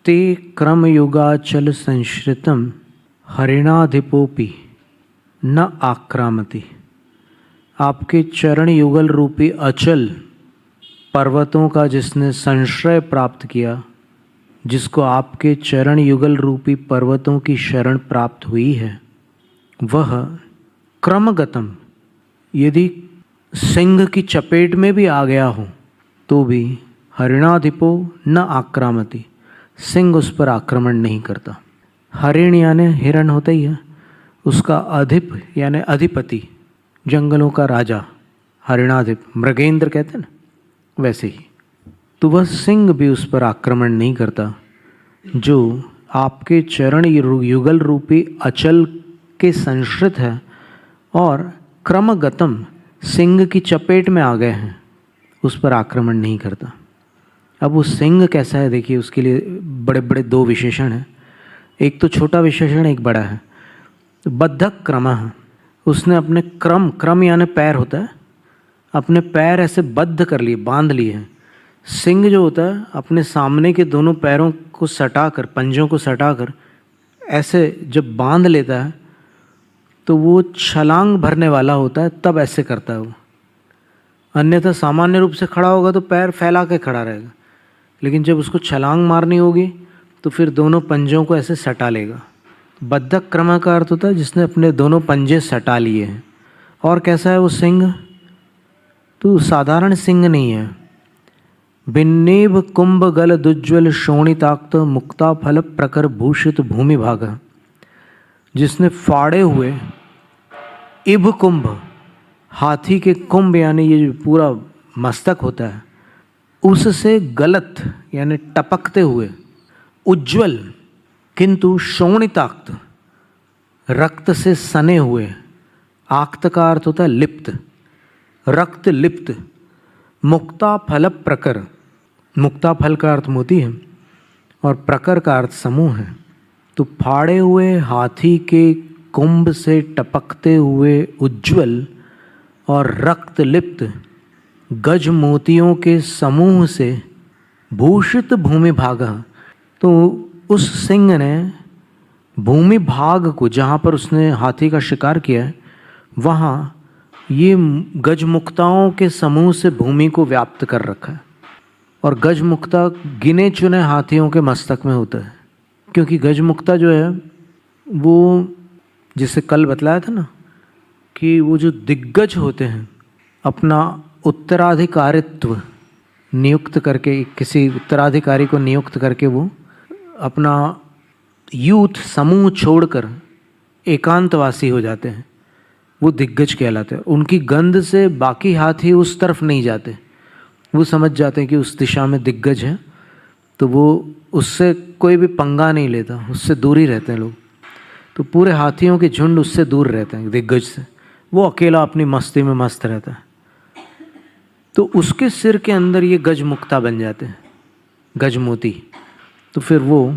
ते क्रमयुगाचल संश्रितम हरिणाधिपोपि न आक्रामति। आपके चरण युगल रूपी अचल पर्वतों का जिसने संश्रय प्राप्त किया, जिसको आपके चरण युगल रूपी पर्वतों की शरण प्राप्त हुई है, वह क्रमगतम यदि सिंह की चपेट में भी आ गया हो तो भी हरिणाधिपो न आक्रामति, सिंह उस पर आक्रमण नहीं करता। हरिण यानी हिरण होता ही है, उसका अधिप यानी अधिपति, जंगलों का राजा, हरिणाधिप मृगेंद्र कहते हैं ना, वैसे ही। तो वह सिंह भी उस पर आक्रमण नहीं करता जो आपके चरण युगल रूपी अचल के संश्रित है और क्रमगतम सिंह की चपेट में आ गए हैं, उस पर आक्रमण नहीं करता। अब वो सिंह कैसा है देखिए, उसके लिए बड़े बड़े दो विशेषण हैं। एक तो छोटा विशेषण, एक बड़ा है। बद्धक क्रमः, उसने अपने क्रम यानी पैर होता है, अपने पैर ऐसे बद्ध कर लिए, बांध लिए हैं। सिंह जो होता है अपने सामने के दोनों पैरों को सटाकर, पंजों को सटाकर ऐसे जब बांध लेता है तो वो छलांग भरने वाला होता है, तब ऐसे करता है वो। अन्यथा सामान्य रूप से खड़ा होगा तो पैर फैला के खड़ा रहेगा, लेकिन जब उसको छलांग मारनी होगी तो फिर दोनों पंजों को ऐसे सटा लेगा। बद्धक क्रम का अर्थ होता है जिसने अपने दोनों पंजे सटा लिए हैं। और कैसा है वो सिंह? तो साधारण सिंह नहीं है। भिन्नेभ कुंभ गल दुज्ज्वल शोणिताक्त मुक्ता फल प्रकर भूषित भूमि भाग, जिसने फाड़े हुए इभ कुंभ, हाथी के कुंभ यानी ये जो पूरा मस्तक होता है, उससे गलत यानी टपकते हुए, उज्ज्वल किंतु शोणिताक्त रक्त से सने हुए, आक्त का अर्थ होता है लिप्त, रक्त लिप्त, मुक्ता फल प्रकर, मुक्ता फल का अर्थ मोती है और प्रकर का अर्थ समूह है। तो फाड़े हुए हाथी के कुंभ से टपकते हुए उज्ज्वल और रक्त लिप्त गज मोतियों के समूह से भूषित भूमि भाग, तो उस सिंह ने भूमि भाग को, जहाँ पर उसने हाथी का शिकार किया है, वहाँ ये गजमुक्ताओं के समूह से भूमि को व्याप्त कर रखा है। और गजमुक्ता गिने चुने हाथियों के मस्तक में होता है, क्योंकि गजमुक्ता जो है वो, जिसे कल बतलाया था ना कि वो जो दिग्गज होते हैं अपना उत्तराधिकारित्व नियुक्त करके, किसी उत्तराधिकारी को नियुक्त करके वो अपना यूथ समूह छोड़कर एकांतवासी हो जाते हैं, वो दिग्गज कहलाते हैं। उनकी गंध से बाकी हाथी उस तरफ नहीं जाते, वो समझ जाते हैं कि उस दिशा में दिग्गज है, तो वो उससे कोई भी पंगा नहीं लेता, उससे दूर ही रहते हैं लोग। तो पूरे हाथियों के झुंड उससे दूर रहते हैं दिग्गज से, वो अकेला अपनी मस्ती में मस्त रहता है। तो उसके सिर के अंदर ये गजमुक्ता बन जाते हैं, गजमोती। तो फिर वो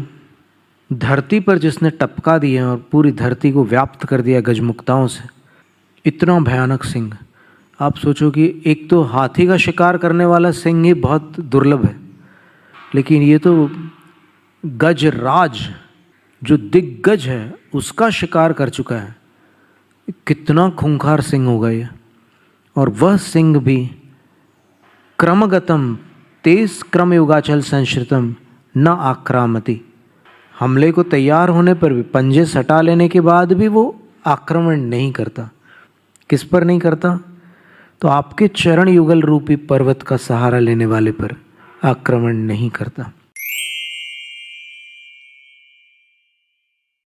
धरती पर जिसने टपका दिया और पूरी धरती को व्याप्त कर दिया गजमुक्ताओं से, इतना भयानक सिंह। आप सोचो कि एक तो हाथी का शिकार करने वाला सिंह ही बहुत दुर्लभ है, लेकिन ये तो गजराज जो दिग्गज है उसका शिकार कर चुका है। कितना खूंखार सिंह होगा ये। और वह सिंह भी क्रमगतम तेज क्रम युगाचल संश्रितम न आक्रामति, हमले को तैयार होने पर भी, पंजे सटा लेने के बाद भी वो आक्रमण नहीं करता। किस पर नहीं करता? तो आपके चरण युगल रूपी पर्वत का सहारा लेने वाले पर आक्रमण नहीं करता।